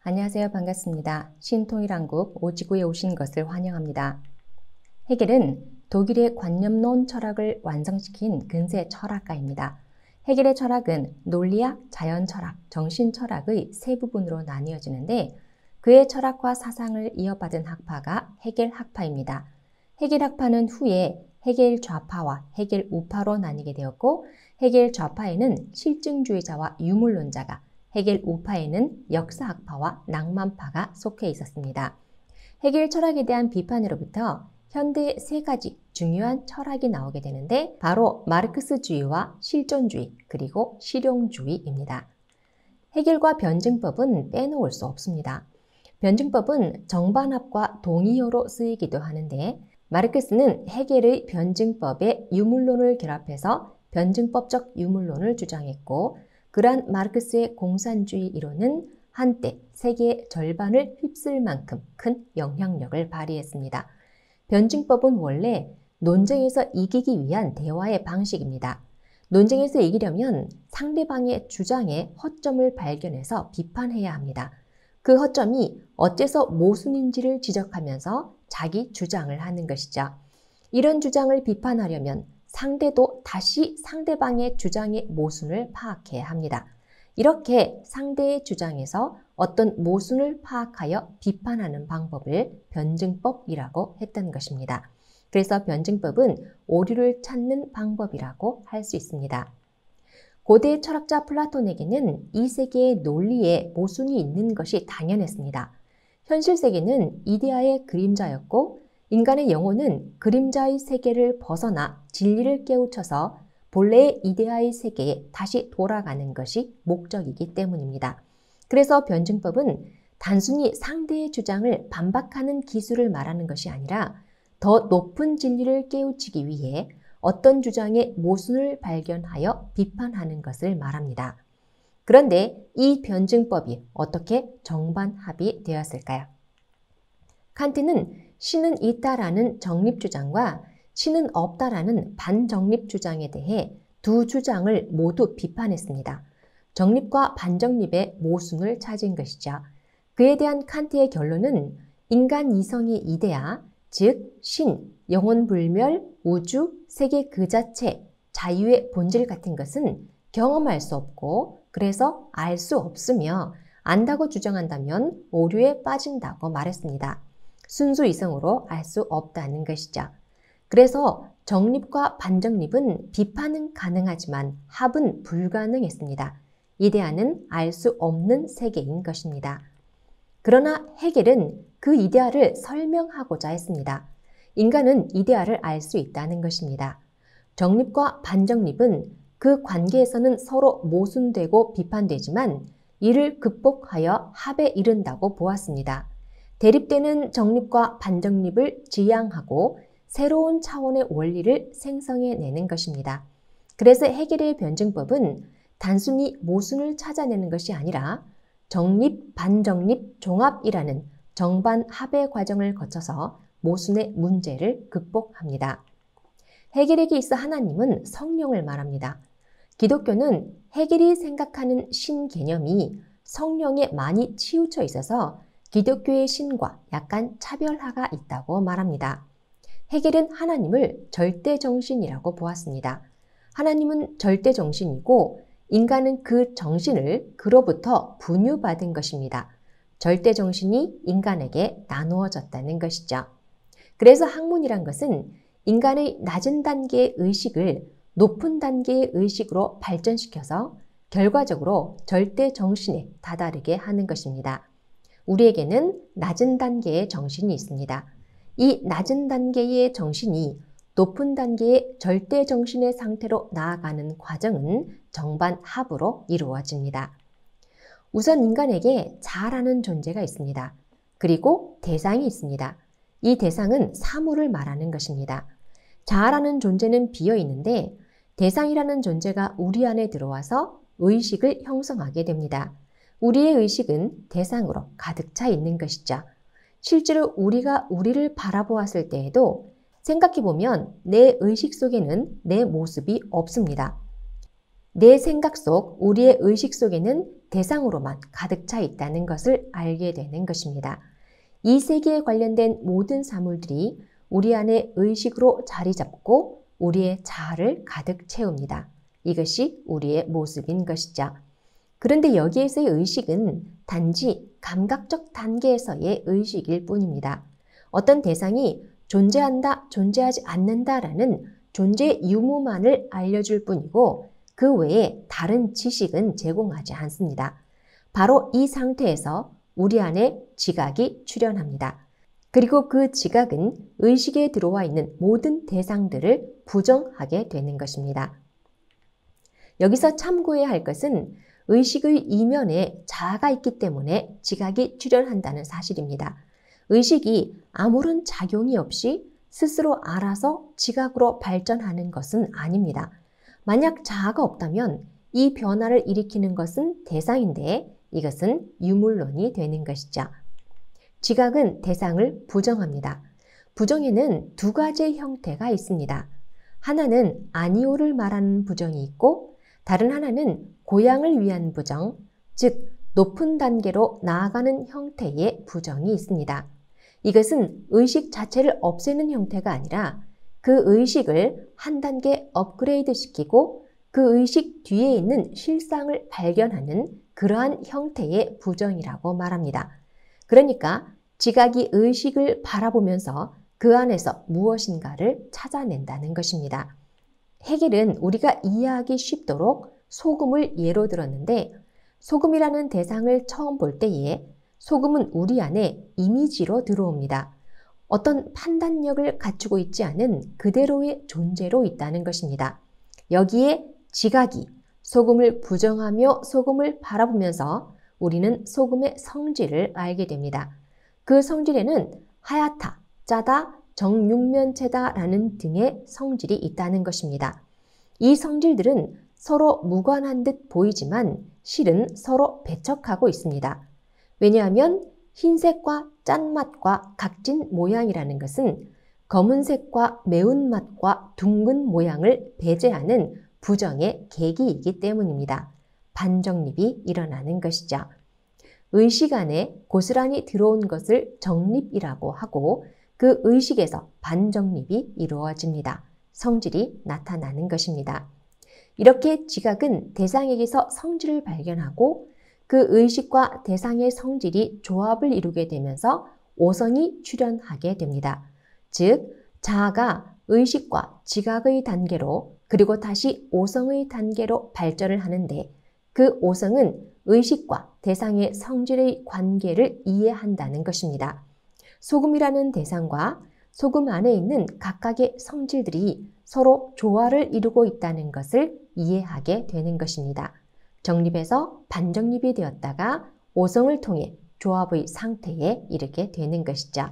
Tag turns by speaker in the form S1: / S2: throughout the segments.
S1: 안녕하세요. 반갑습니다. 신통일한국 오지구에 오신 것을 환영합니다. 헤겔은 독일의 관념론 철학을 완성시킨 근세 철학가입니다. 헤겔의 철학은 논리학, 자연철학, 정신철학의 세 부분으로 나뉘어지는데 그의 철학과 사상을 이어받은 학파가 헤겔 학파입니다. 헤겔 학파는 후에 헤겔 좌파와 헤겔 우파로 나뉘게 되었고 헤겔 좌파에는 실증주의자와 유물론자가 헤겔 우파에는 역사학파와 낭만파가 속해 있었습니다. 헤겔 철학에 대한 비판으로부터 현대의 세 가지 중요한 철학이 나오게 되는데 바로 마르크스주의와 실존주의 그리고 실용주의입니다. 헤겔과 변증법은 빼놓을 수 없습니다. 변증법은 정반합과 동의어로 쓰이기도 하는데 마르크스는 헤겔의 변증법에 유물론을 결합해서 변증법적 유물론을 주장했고 그러한 마르크스의 공산주의 이론은 한때 세계의 절반을 휩쓸 만큼 큰 영향력을 발휘했습니다. 변증법은 원래 논쟁에서 이기기 위한 대화의 방식입니다. 논쟁에서 이기려면 상대방의 주장에 허점을 발견해서 비판해야 합니다. 그 허점이 어째서 모순인지를 지적하면서 자기 주장을 하는 것이죠. 이런 주장을 비판하려면 상대도 다시 상대방의 주장의 모순을 파악해야 합니다. 이렇게 상대의 주장에서 어떤 모순을 파악하여 비판하는 방법을 변증법이라고 했던 것입니다. 그래서 변증법은 오류를 찾는 방법이라고 할 수 있습니다. 고대 철학자 플라톤에게는 이 세계의 논리에 모순이 있는 것이 당연했습니다. 현실 세계는 이데아의 그림자였고 인간의 영혼은 그림자의 세계를 벗어나 진리를 깨우쳐서 본래의 이데아의 세계에 다시 돌아가는 것이 목적이기 때문입니다. 그래서 변증법은 단순히 상대의 주장을 반박하는 기술을 말하는 것이 아니라 더 높은 진리를 깨우치기 위해 어떤 주장의 모순을 발견하여 비판하는 것을 말합니다. 그런데 이 변증법이 어떻게 정반합이 되었을까요? 칸트는 신은 있다라는 정립주장과 신은 없다라는 반정립주장에 대해 두 주장을 모두 비판했습니다. 정립과 반정립의 모순을 찾은 것이죠. 그에 대한 칸트의 결론은 인간 이성의 이데아, 즉 신, 영혼불멸, 우주, 세계 그 자체, 자유의 본질 같은 것은 경험할 수 없고 그래서 알 수 없으며 안다고 주장한다면 오류에 빠진다고 말했습니다. 순수 이성으로 알 수 없다는 것이죠. 그래서 정립과 반정립은 비판은 가능하지만 합은 불가능했습니다. 이데아는 알 수 없는 세계인 것입니다. 그러나 헤겔은 그 이데아를 설명하고자 했습니다. 인간은 이데아를 알 수 있다는 것입니다. 정립과 반정립은 그 관계에서는 서로 모순되고 비판되지만 이를 극복하여 합에 이른다고 보았습니다. 대립되는 정립과 반정립을 지향하고 새로운 차원의 원리를 생성해내는 것입니다. 그래서 헤겔의 변증법은 단순히 모순을 찾아내는 것이 아니라 정립, 반정립, 종합이라는 정반합의 과정을 거쳐서 모순의 문제를 극복합니다. 헤겔에게 있어 하나님은 성령을 말합니다. 기독교는 헤겔이 생각하는 신 개념이 성령에 많이 치우쳐 있어서 기독교의 신과 약간 차별화가 있다고 말합니다. 헤겔은 하나님을 절대정신이라고 보았습니다. 하나님은 절대정신이고 인간은 그 정신을 그로부터 분유받은 것입니다. 절대정신이 인간에게 나누어졌다는 것이죠. 그래서 학문이란 것은 인간의 낮은 단계의 의식을 높은 단계의 의식으로 발전시켜서 결과적으로 절대정신에 다다르게 하는 것입니다. 우리에게는 낮은 단계의 정신이 있습니다. 이 낮은 단계의 정신이 높은 단계의 절대 정신의 상태로 나아가는 과정은 정반합으로 이루어집니다. 우선 인간에게 자아라는 존재가 있습니다. 그리고 대상이 있습니다. 이 대상은 사물을 말하는 것입니다. 자아라는 존재는 비어 있는데 대상이라는 존재가 우리 안에 들어와서 의식을 형성하게 됩니다. 우리의 의식은 대상으로 가득 차 있는 것이죠. 실제로 우리가 우리를 바라보았을 때에도 생각해보면 내 의식 속에는 내 모습이 없습니다. 내 생각 속, 우리의 의식 속에는 대상으로만 가득 차 있다는 것을 알게 되는 것입니다. 이 세계에 관련된 모든 사물들이 우리 안에 의식으로 자리 잡고 우리의 자아를 가득 채웁니다. 이것이 우리의 모습인 것이죠. 그런데 여기에서의 의식은 단지 감각적 단계에서의 의식일 뿐입니다. 어떤 대상이 존재한다, 존재하지 않는다라는 존재 유무만을 알려줄 뿐이고 그 외에 다른 지식은 제공하지 않습니다. 바로 이 상태에서 우리 안에 지각이 출현합니다. 그리고 그 지각은 의식에 들어와 있는 모든 대상들을 부정하게 되는 것입니다. 여기서 참고해야 할 것은 의식의 이면에 자아가 있기 때문에 지각이 출현한다는 사실입니다. 의식이 아무런 작용이 없이 스스로 알아서 지각으로 발전하는 것은 아닙니다. 만약 자아가 없다면 이 변화를 일으키는 것은 대상인데 이것은 유물론이 되는 것이죠. 지각은 대상을 부정합니다. 부정에는 두 가지의 형태가 있습니다. 하나는 아니오를 말하는 부정이 있고 다른 하나는 고양을 위한 부정, 즉 높은 단계로 나아가는 형태의 부정이 있습니다. 이것은 의식 자체를 없애는 형태가 아니라 그 의식을 한 단계 업그레이드 시키고 그 의식 뒤에 있는 실상을 발견하는 그러한 형태의 부정이라고 말합니다. 그러니까 지각이 의식을 바라보면서 그 안에서 무엇인가를 찾아낸다는 것입니다. 헤겔은 우리가 이해하기 쉽도록 소금을 예로 들었는데 소금이라는 대상을 처음 볼 때에 소금은 우리 안에 이미지로 들어옵니다. 어떤 판단력을 갖추고 있지 않은 그대로의 존재로 있다는 것입니다. 여기에 지각이 소금을 부정하며 소금을 바라보면서 우리는 소금의 성질을 알게 됩니다. 그 성질에는 하얗다, 짜다, 정육면체다라는 등의 성질이 있다는 것입니다. 이 성질들은 서로 무관한 듯 보이지만 실은 서로 배척하고 있습니다. 왜냐하면 흰색과 짠맛과 각진 모양이라는 것은 검은색과 매운맛과 둥근 모양을 배제하는 부정의 계기이기 때문입니다. 반정립이 일어나는 것이죠. 의식 안에 고스란히 들어온 것을 정립이라고 하고 그 의식에서 반정립이 이루어집니다. 성질이 나타나는 것입니다. 이렇게 지각은 대상에게서 성질을 발견하고 그 의식과 대상의 성질이 조합을 이루게 되면서 오성이 출현하게 됩니다. 즉, 자아가 의식과 지각의 단계로 그리고 다시 오성의 단계로 발전을 하는데 그 오성은 의식과 대상의 성질의 관계를 이해한다는 것입니다. 소금이라는 대상과 소금 안에 있는 각각의 성질들이 서로 조화를 이루고 있다는 것을 이해하게 되는 것입니다. 정립에서 반정립이 되었다가 오성을 통해 조합의 상태에 이르게 되는 것이죠.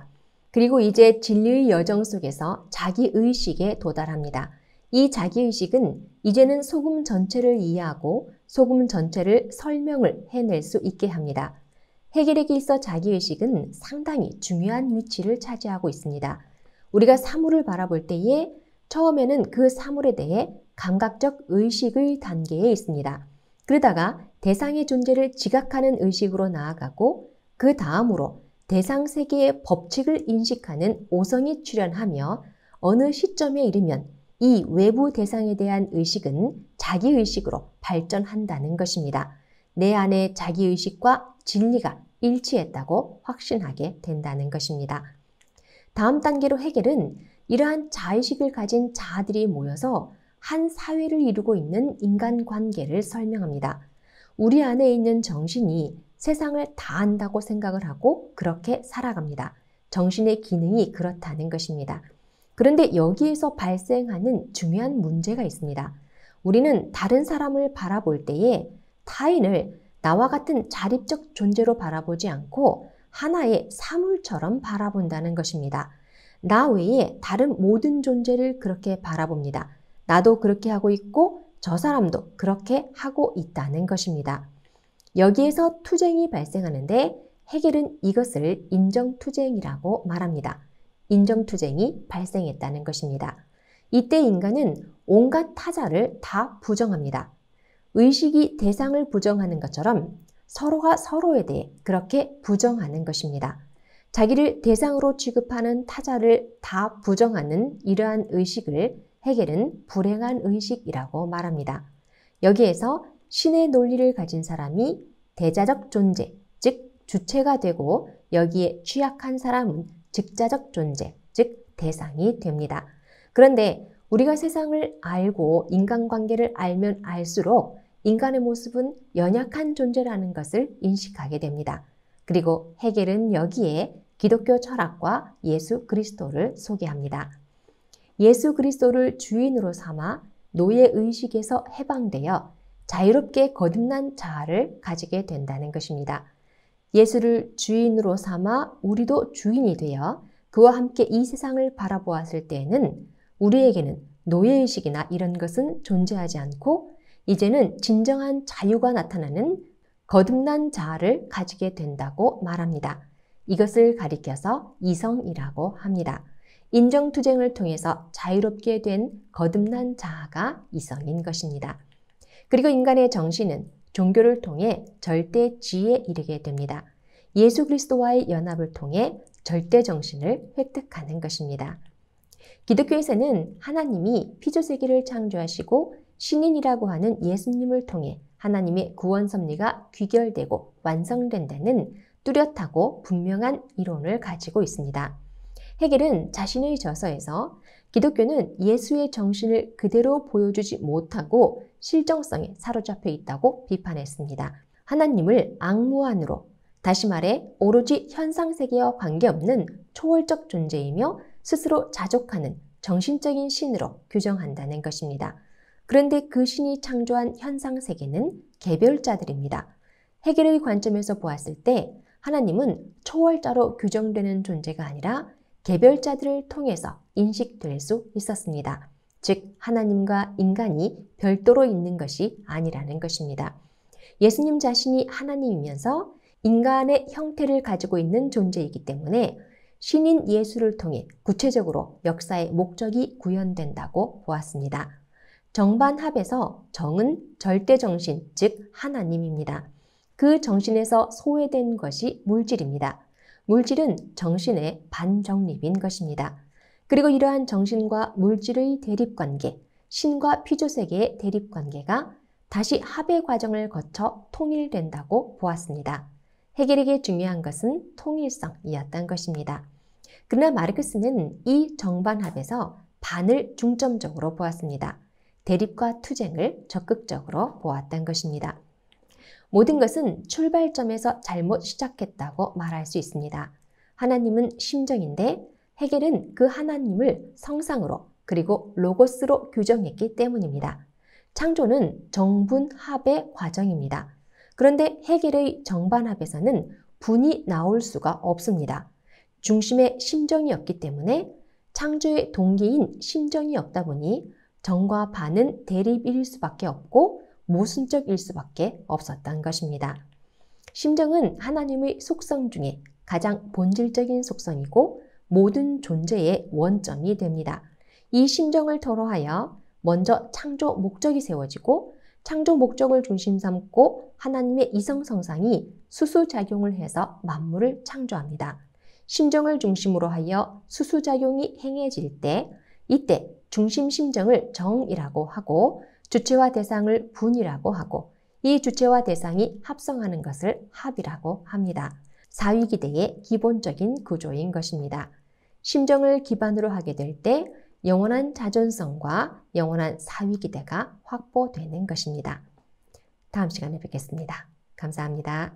S1: 그리고 이제 진리의 여정 속에서 자기의식에 도달합니다. 이 자기의식은 이제는 소금 전체를 이해하고 소금 전체를 설명을 해낼 수 있게 합니다. 헤겔에게 있어 자기의식은 상당히 중요한 위치를 차지하고 있습니다. 우리가 사물을 바라볼 때에 처음에는 그 사물에 대해 감각적 의식의 단계에 있습니다. 그러다가 대상의 존재를 지각하는 의식으로 나아가고 그 다음으로 대상 세계의 법칙을 인식하는 오성이 출현하며 어느 시점에 이르면 이 외부 대상에 대한 의식은 자기의식으로 발전한다는 것입니다. 내 안에 자기의식과 진리가 일치했다고 확신하게 된다는 것입니다. 다음 단계로 헤겔은 이러한 자의식을 가진 자아들이 모여서 한 사회를 이루고 있는 인간관계를 설명합니다. 우리 안에 있는 정신이 세상을 다 안다고 생각을 하고 그렇게 살아갑니다. 정신의 기능이 그렇다는 것입니다. 그런데 여기에서 발생하는 중요한 문제가 있습니다. 우리는 다른 사람을 바라볼 때에 타인을 나와 같은 자립적 존재로 바라보지 않고 하나의 사물처럼 바라본다는 것입니다. 나 외에 다른 모든 존재를 그렇게 바라봅니다. 나도 그렇게 하고 있고 저 사람도 그렇게 하고 있다는 것입니다. 여기에서 투쟁이 발생하는데 헤겔은 이것을 인정투쟁이라고 말합니다. 인정투쟁이 발생했다는 것입니다. 이때 인간은 온갖 타자를 다 부정합니다. 의식이 대상을 부정하는 것처럼 서로가 서로에 대해 그렇게 부정하는 것입니다. 자기를 대상으로 취급하는 타자를 다 부정하는 이러한 의식을 헤겔은 불행한 의식이라고 말합니다. 여기에서 신의 논리를 가진 사람이 대자적 존재, 즉 주체가 되고 여기에 취약한 사람은 즉자적 존재, 즉 대상이 됩니다. 그런데 우리가 세상을 알고 인간관계를 알면 알수록 인간의 모습은 연약한 존재라는 것을 인식하게 됩니다. 그리고 헤겔은 여기에 기독교 철학과 예수 그리스도를 소개합니다. 예수 그리스도를 주인으로 삼아 노예의식에서 해방되어 자유롭게 거듭난 자아를 가지게 된다는 것입니다. 예수를 주인으로 삼아 우리도 주인이 되어 그와 함께 이 세상을 바라보았을 때에는 우리에게는 노예의식이나 이런 것은 존재하지 않고 이제는 진정한 자유가 나타나는 거듭난 자아를 가지게 된다고 말합니다. 이것을 가리켜서 이성이라고 합니다. 인정투쟁을 통해서 자유롭게 된 거듭난 자아가 이성인 것입니다. 그리고 인간의 정신은 종교를 통해 절대 지혜에 이르게 됩니다. 예수 그리스도와의 연합을 통해 절대 정신을 획득하는 것입니다. 기독교에서는 하나님이 피조세계를 창조하시고 신인이라고 하는 예수님을 통해 하나님의 구원 섭리가 귀결되고 완성된다는 뚜렷하고 분명한 이론을 가지고 있습니다. 헤겔은 자신의 저서에서 기독교는 예수의 정신을 그대로 보여주지 못하고 실정성에 사로잡혀 있다고 비판했습니다. 하나님을 악무한으로, 다시 말해 오로지 현상세계와 관계없는 초월적 존재이며 스스로 자족하는 정신적인 신으로 규정한다는 것입니다. 그런데 그 신이 창조한 현상세계는 개별자들입니다. 헤겔의 관점에서 보았을 때 하나님은 초월자로 규정되는 존재가 아니라 개별자들을 통해서 인식될 수 있었습니다. 즉 하나님과 인간이 별도로 있는 것이 아니라는 것입니다. 예수님 자신이 하나님이면서 인간의 형태를 가지고 있는 존재이기 때문에 신인 예수를 통해 구체적으로 역사의 목적이 구현된다고 보았습니다. 정반합에서 정은 절대정신, 즉 하나님입니다. 그 정신에서 소외된 것이 물질입니다. 물질은 정신의 반정립인 것입니다. 그리고 이러한 정신과 물질의 대립관계, 신과 피조세계의 대립관계가 다시 합의 과정을 거쳐 통일된다고 보았습니다. 헤겔에게 중요한 것은 통일성이었던 것입니다. 그러나 마르크스는 이 정반합에서 반을 중점적으로 보았습니다. 대립과 투쟁을 적극적으로 보았던 것입니다. 모든 것은 출발점에서 잘못 시작했다고 말할 수 있습니다. 하나님은 심정인데 헤겔은 그 하나님을 성상으로 그리고 로고스로 규정했기 때문입니다. 창조는 정분합의 과정입니다. 그런데 헤겔의 정반합에서는 분이 나올 수가 없습니다. 중심에 심정이 없기 때문에 창조의 동기인 심정이 없다 보니 정과 반은 대립일 수밖에 없고 모순적일 수밖에 없었던 것입니다. 심정은 하나님의 속성 중에 가장 본질적인 속성이고 모든 존재의 원점이 됩니다. 이 심정을 토로하여 먼저 창조 목적이 세워지고 창조 목적을 중심 삼고 하나님의 이성성상이 수수작용을 해서 만물을 창조합니다. 심정을 중심으로 하여 수수작용이 행해질 때 이때 중심 심정을 정이라고 하고 주체와 대상을 분이라고 하고 이 주체와 대상이 합성하는 것을 합이라고 합니다. 사위기대의 기본적인 구조인 것입니다. 심정을 기반으로 하게 될 때 영원한 자존성과 영원한 사위기대가 확보되는 것입니다. 다음 시간에 뵙겠습니다. 감사합니다.